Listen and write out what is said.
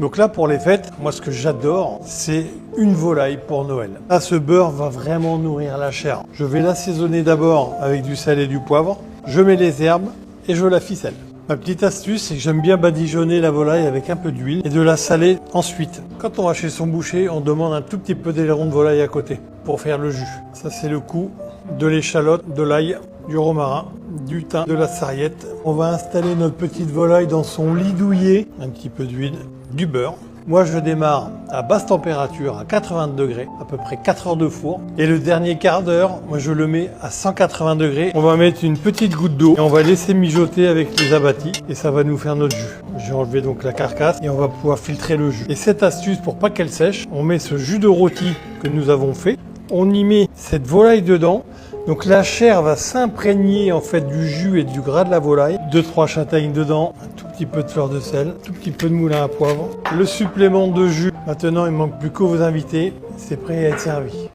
Donc là, pour les fêtes, moi ce que j'adore, c'est une volaille pour Noël. Là, ce beurre va vraiment nourrir la chair. Je vais l'assaisonner d'abord avec du sel et du poivre. Je mets les herbes et je la ficelle. Ma petite astuce, c'est que j'aime bien badigeonner la volaille avec un peu d'huile et de la saler ensuite. Quand on va chez son boucher, on demande un tout petit peu d'aileron de volaille à côté pour faire le jus. Ça, c'est le coup de l'échalote, de l'ail, du romarin, du thym, de la sarriette. On va installer notre petite volaille dans son lit douillet, un petit peu d'huile, du beurre. Moi, je démarre à basse température, à 80 degrés, à peu près 4 heures de four. Et le dernier quart d'heure, moi, je le mets à 180 degrés. On va mettre une petite goutte d'eau et on va laisser mijoter avec les abattis et ça va nous faire notre jus. J'ai enlevé donc la carcasse et on va pouvoir filtrer le jus. Et cette astuce, pour pas qu'elle sèche, on met ce jus de rôti que nous avons fait. On y met cette volaille dedans. Donc la chair va s'imprégner en fait du jus et du gras de la volaille. 2-3 châtaignes dedans, un tout petit peu de fleur de sel, un tout petit peu de moulin à poivre. Le supplément de jus. Maintenant, il ne manque plus que vos invités. C'est prêt à être servi.